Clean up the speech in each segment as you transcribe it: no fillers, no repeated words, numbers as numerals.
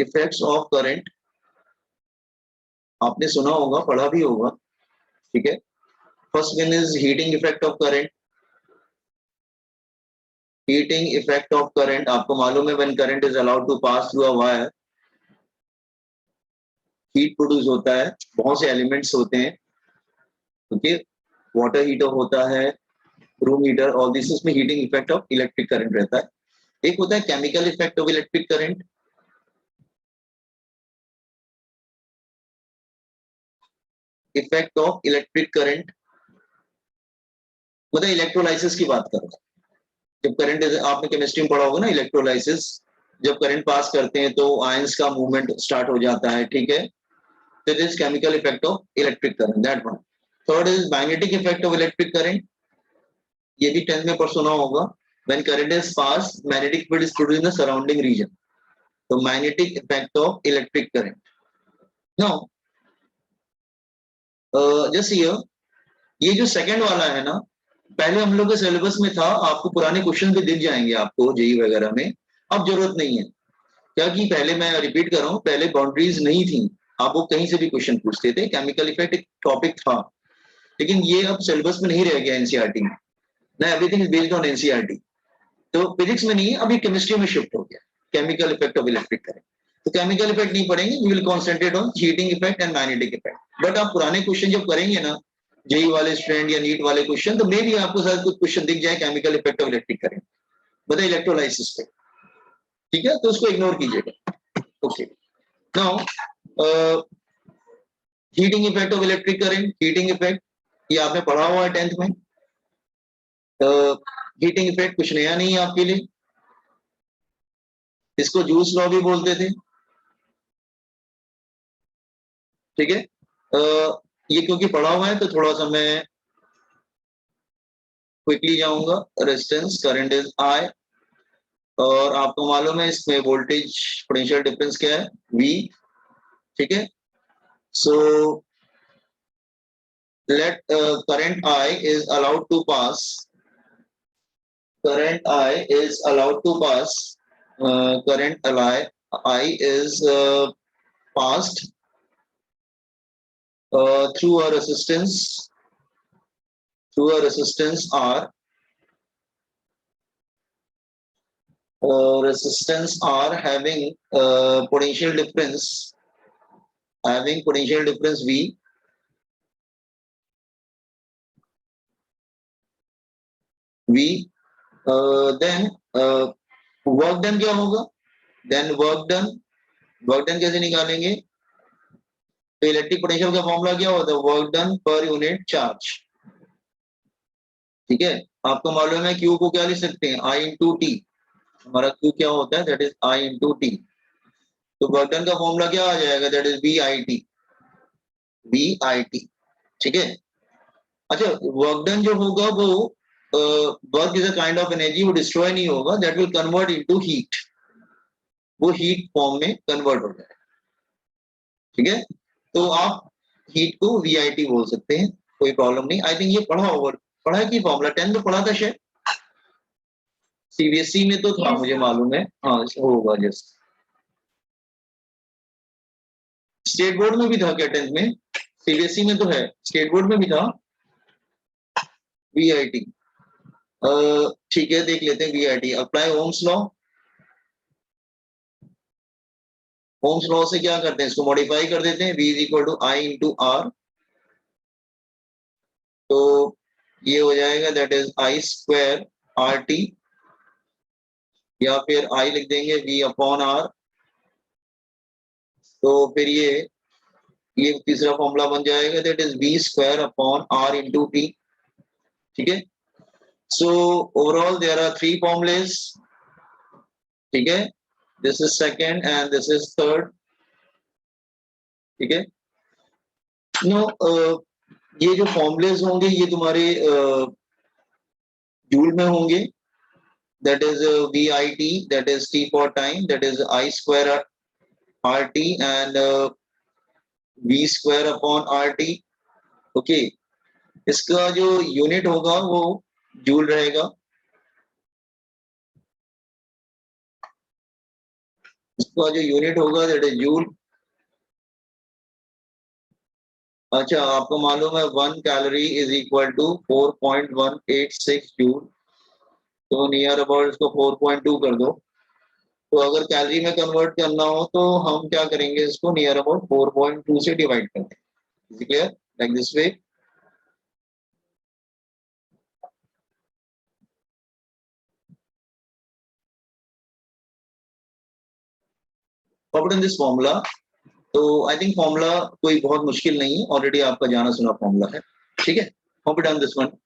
Effects of current, आपने सुना होगा, पढ़ा भी होगा, ठीक है। First one is heating effect of current. Heating effect of current, आपको मालूम है when current is allowed to pass through a wire, heat produce होता है, बहुत से एलिमेंट्स होते हैं, ओके। वाटर हीटर होता है, रूम हीटर, ऑल दिस में heating effect of electric current रहता है। एक होता है chemical effect of electric current. Effect of electric current मतलब इलेक्ट्रोलाइसिस की बात कर रहा हूं। जब करंट, आपने केमिस्ट्री में पढ़ा होगा ना, इलेक्ट्रोलाइसिस, जब करंट पास करते हैं तो आयंस का मूवमेंट स्टार्ट हो जाता है, ठीक है। तो this chemical effect of electric current, that one. Third is magnetic effect of electric current, ये भी 10th में पर सुना होगा। When current is pass, magnetic field is produced in the surrounding region, तो magnetic effect of electric current. Now just here, ये जो second वाला है ना, पहले हम लोग के सिलेबस में था, आपको पुराने क्वेश्चन भी दिख जाएंगे आपको जेई वगैरह में, अब जरूरत नहीं है। क्या कि पहले मैं रिपीट कर रहा हूँ, पहले बाउंड्रीज नहीं थी, आप वो कहीं से भी क्वेश्चन पूछते थे, केमिकल इफेक्ट एक टॉपिक था, लेकिन ये अब सिलेबस में नहीं रह गया एनसीईआरटी में ना, everything is based on NCERT. तो फिजिक्स में नहीं है, अभी केमिस्ट्री में शिफ्ट हो गया chemical effect of electric current. तो केमिकल इफेक्ट नहीं पढ़ेंगे, we will concentrate on heating effect and magnetic effect. But आप पुराने क्वेश्चन जब करेंगे ना, जेई वाले स्टूडेंट या नीट वाले क्वेश्चन, तो मे भी आपको शायद कुछ क्वेश्चन दिख जाए chemical effect of electric current, मतलब इलेक्ट्रोलाइसिस पे, ठीक है, तो उसको इग्नोर कीजिएगा। Okay, now heating effect of electric current, heating effect ये आपने पढ़ा हुआ है 10th में। हीटिंग इफेक्ट कुछ नया नहीं है आपके लिए, इसको जूस लॉ भी बोलते थे, ठीक है। ये क्योंकि पढ़ा हुआ है तो थोड़ा सा मैं क्विकली जाऊंगा। रेजिस्टेंस, करंट इज आई, और आपको मालूम है इसमें वोल्टेज पोटेंशियल डिफरेंस क्या है, V, ठीक है। सो let current I is allowed to pass, current I is allowed to pass, current I is passed through a resistance, R, resistance R having potential difference, V, then work done क्या होगा, then work done कैसे निकालेंगे, तो electric potential का formula क्या होता है, work done per unit charge, ठीक है। आपको मालूम है क्यू को क्या लिख सकते हैं, I इंटू टी, हमारा क्यू क्या होता है, that is I into T. तो वर्क डन का फॉर्मूला क्या आ जाएगा, दैट इज VIT, ठीक है। अच्छा, वर्क डन जो होगा वो work is a kind of energy, वो डिस्ट्रॉय नहीं होगा, that will convert into heat, वो हीट फॉर्म में कन्वर्ट हो जाएगा, ठीक है। तो आप हीट को VIT बोल सकते हैं, कोई प्रॉब्लम नहीं। आई थिंक ये पढ़ा है कि फॉर्मूला 10 में पढ़ा था शायद, सीबीएसई में तो था, मुझे मालूम है, हाँ होगा जस्ट। स्टेट बोर्ड में भी था क्या 10th में, सीबीएसई में तो है, स्टेट बोर्ड में भी था VIT, ठीक है, देख लेते हैं VIT। Apply Ohm's law, Ohm's law से क्या करते हैं, इसको मॉडिफाई कर देते हैं, V is equal to I into R, तो ये हो जाएगा that is I square RT, या फिर I लिख देंगे V अपॉन R, तो फिर ये तीसरा फॉर्मूला बन जाएगा, that is V square upon R into T, ठीक है। So overall there are 3 formulas, ठीक है, this is second and this is third, ठीक है। नो ये जो फॉर्मूलेस होंगे ये तुम्हारे जूल में होंगे, that is VIT, that is T for time, that is I square RT and V square upon RT, okay। इसका जो यूनिट होगा वो जूल रहेगा, इसका जो यूनिट होगा दैट इज जूल। अच्छा, आपको मालूम है 1 calorie is equal to 4.186 joule, तो नियर अबाउट इसको 4.2 कर दो। तो अगर कैलोरी में कन्वर्ट करना हो तो हम क्या करेंगे, इसको नियर अबाउट 4.2 से डिवाइड कर दें। Is clear? Like this way. In this formula, तो आई थिंक फॉर्मूला कोई बहुत मुश्किल नहीं है, ऑलरेडी आपका जाना सुना फॉर्मूला है। ठीक है, compete on this one.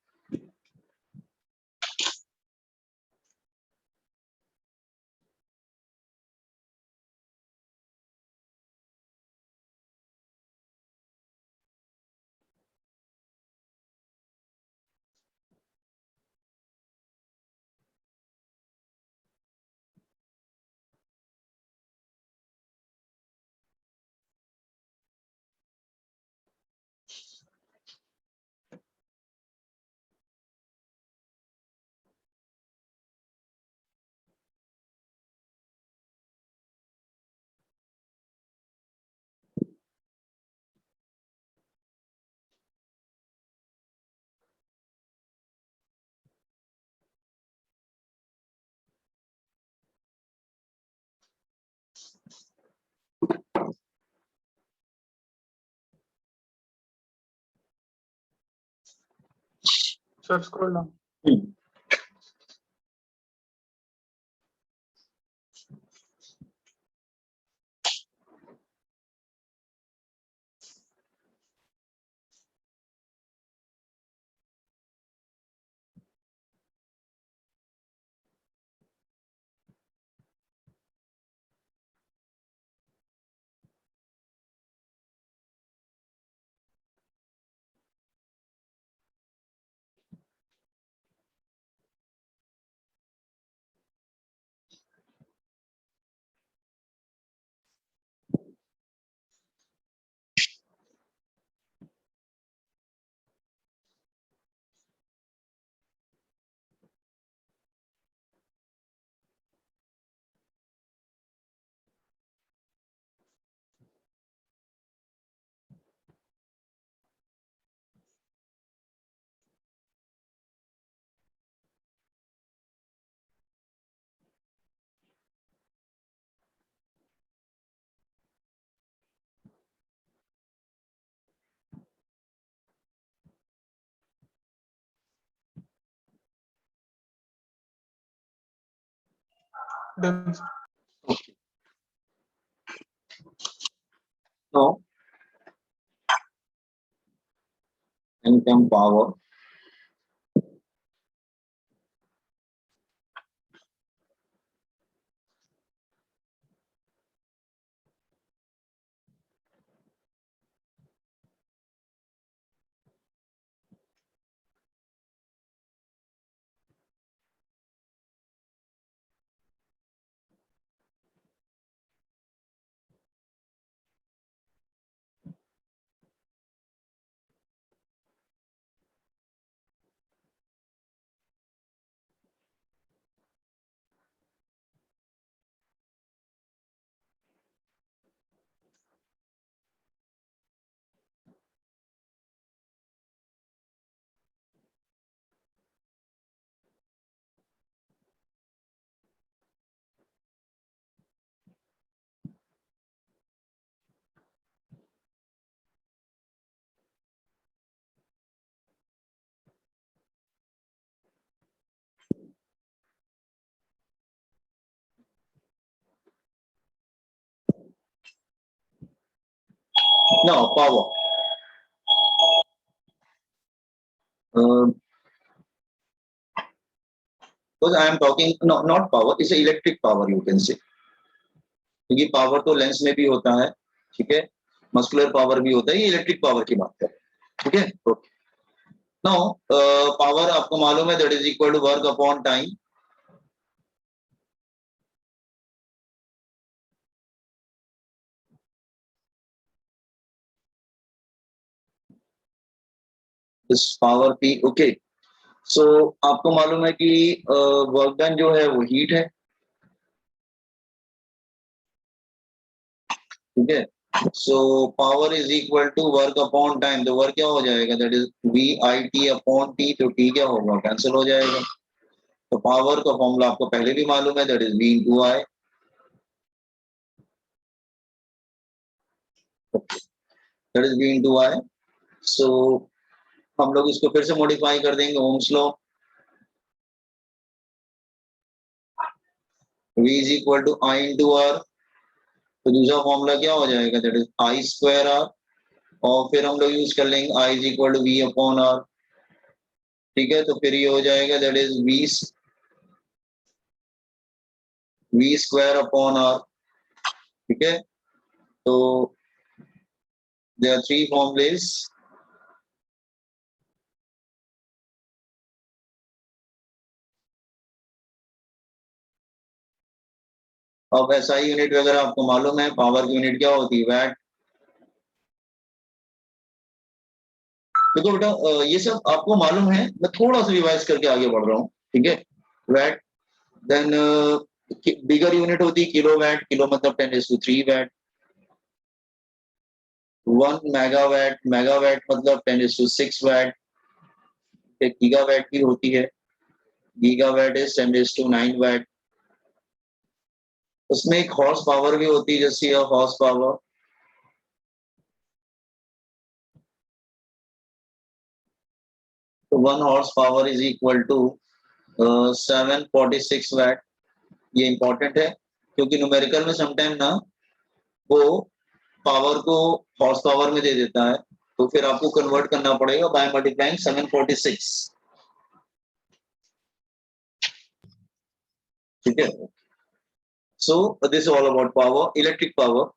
Sir, scroll down. Done. No. Income power. No, power. Because I am talking, no, not power, it's electric power you can say. क्योंकि पावर तो लेंस में भी होता है, ठीक है, मस्कुलर पावर भी होता है, ये इलेक्ट्रिक पावर की बात है, ठीक है। ओके, नाउ पावर आपको मालूम है that is equal to work upon time. This power P, okay. So आपको मालूम है कि वर्क डन जो है वो हीट है, ठीक है। So power is equal to work upon time, तो वर्क क्या हो जाएगा, that is V I T upon T, तो टी क्या होगा, कैंसिल हो जाएगा। तो पावर का फॉर्मूला आपको पहले भी मालूम है, that is V into I, that is V into I. So हम लोग इसको फिर से मॉडिफाई कर देंगे, Ohm's law, V is equal to I into R, तो दूसरा फॉर्मूला क्या हो जाएगा, that is I square R, और फिर हम लोग यूज कर लेंगे I is equal to V upon R. ठीक है, तो फिर ये हो जाएगा that is V square upon R. ठीक है, तो देयर आर थ्री फॉर्मूलेस। अब एसआई यूनिट वगैरह आपको मालूम है, पावर की यूनिट क्या होती है, वैट। देखो बेटा, ये सब आपको मालूम है, मैं थोड़ा सा रिवाइज करके आगे बढ़ रहा हूँ। ठीक है, वैट, देन बिगर यूनिट होती है किलो वैट, किलो मतलब 10⁻³ वैट। 1 मेगावाट, मेगावाट मतलब 10⁻6 वैट। एक गीगावाट भी होती है, गीगावाट इज 10⁻9 वैट। उसमें एक हॉर्स पावर भी होती है, जैसे हॉर्स पावर, तो 1 horse power is equal to 746 watt. ये इंपॉर्टेंट है, क्योंकि न्यूमेरिकल में समटाइम ना वो पावर को हॉर्स पावर में दे देता है, तो फिर आपको कन्वर्ट करना पड़ेगा बाय मल्टीप्लाइंग 746। ठीक है, so this is all about power, electric power.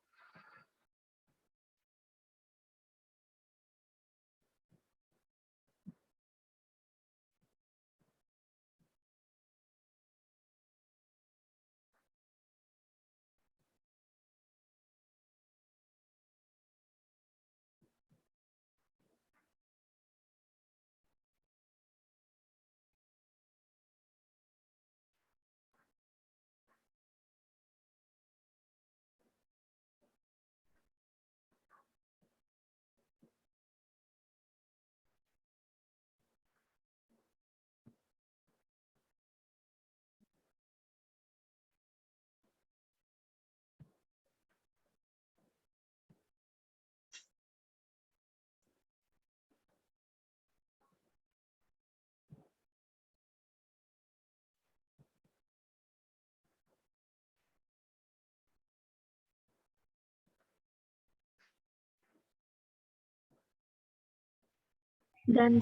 Done.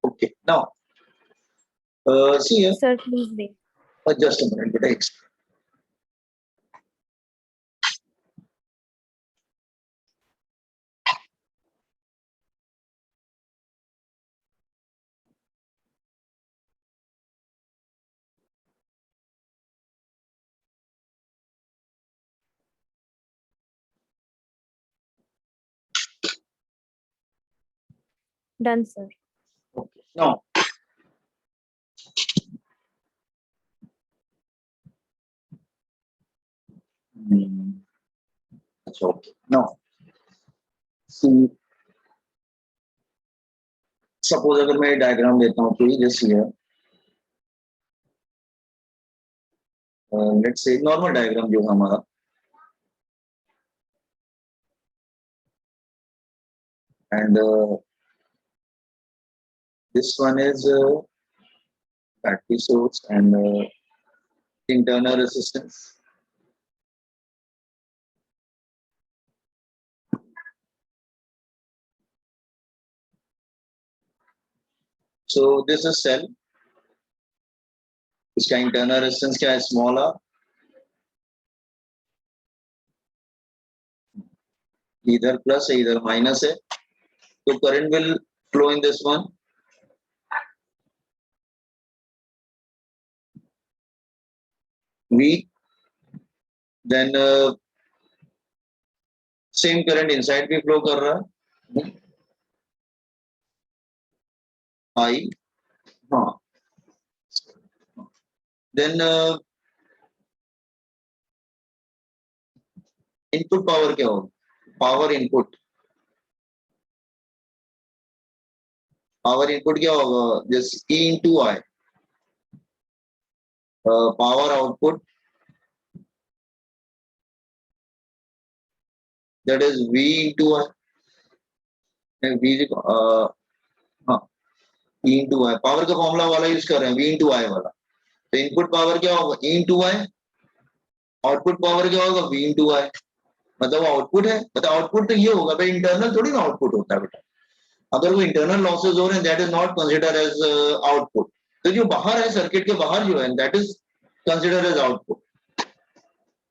Okay, now see here, Sir, please wait. just a minute, beta. Done, sir. Okay, now okay, now see, suppose अगर मैं diagram लेता हूँ, तो जैसे है, let's say normal diagram जो हमारा, and this one is battery source and internal resistance. So this is cell, इसका internal resistance क्या है, small r, इधर प्लस है इधर माइनस है, तो current will flow in this one, V, then same current inside भी flow कर रहा है, I, हाँ, then इनपुट पावर क्या होगा? पावर इनपुट क्या होगा? Just E into I. Power output that is V into I. V हाँ E into I. पावर का फॉर्मूला वाला यूज कर रहे हैं V into I वाला. तो इनपुट पावर क्या होगा? E into I. Output power क्या होगा? V into I. मतलब आउटपुट है, मतलब आउटपुट तो ये होगा भाई, इंटरनल थोड़ी ना आउटपुट होता है बेटा. अगर वो इंटरनल लॉसेस हो रहे हैं that is not consider as output. तो जो बाहर है, सर्किट के बाहर जो है that is consider as output.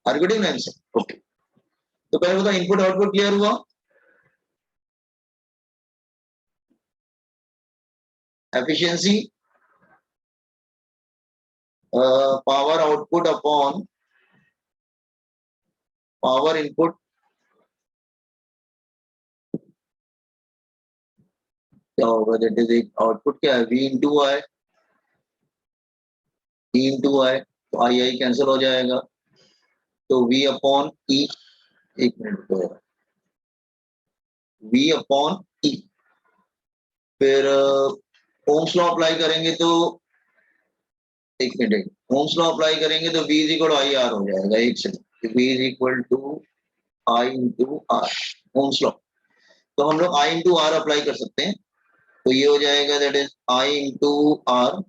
Are getting the answer? Okay. तो पहले बता, इनपुट आउटपुट क्लियर हुआ? Efficiency power output upon power input क्या होगा? दैट इज एक आउटपुट क्या है? V into I. E into I. तो I कैंसिल हो जाएगा, तो V अपॉन E. एक मिनट को यार, V अपॉन E. फिर ओम्स लॉ अप्लाई करेंगे तो एक मिनट, ओम्स लॉ अप्लाई करेंगे तो V is equal to I R हो जाएगा. एक second, V is equal to I into R. Ohm's law. तो हम लोग I इंटू R अप्लाई कर सकते हैं. तो ये हो जाएगा that is I into R.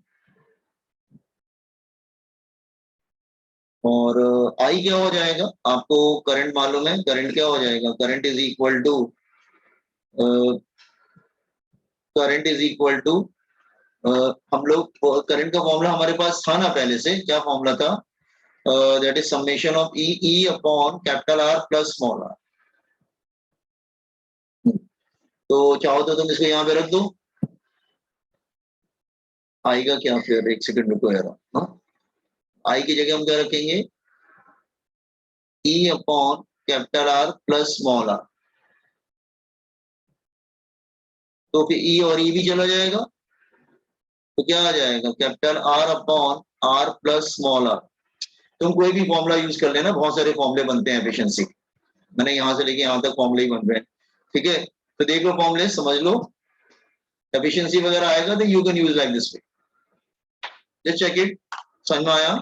और I क्या हो जाएगा? आपको करंट मालूम है, करंट क्या हो जाएगा? करंट इज इक्वल टू हम लोग करंट का फॉर्मूला हमारे पास था ना पहले से. क्या फॉर्मूला था? That is summation of E upon capital R plus small r. तो चाहो तो तुम इसको यहाँ पे रख दो. आएगा क्या फिर? एक सेकंड रुको यार. हाँ, I की जगह हम क्या रखेंगे? E upon capital R plus small r. तो फिर E और E भी चला जाएगा, तो क्या आ जाएगा? Capital R upon R plus small r. तुम कोई भी फॉर्मूला यूज कर लेना, बहुत सारे फॉर्मूले बनते हैं एफिशिएंसी. मैंने यहाँ से लेके यहाँ तक फॉर्मूले ही बन रहे हैं. ठीक है, तो देख लो फॉर्मूले, समझ लो. एफिशिएंसी वगैरह आएगा तो you can use like this way. Just check it. समझ में आया?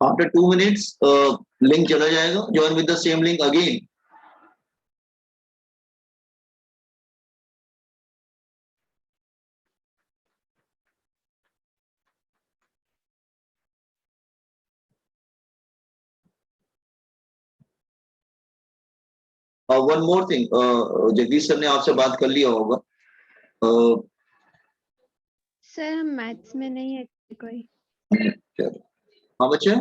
आफ्टर 2 minutes लिंक चला जाएगा. Join with the same link again. One more thing, Jagdish sir ने आपसे बात कर लिया होगा. सर हम मैथ्स में नहीं है कोई. चलो. हाँ बच्चे,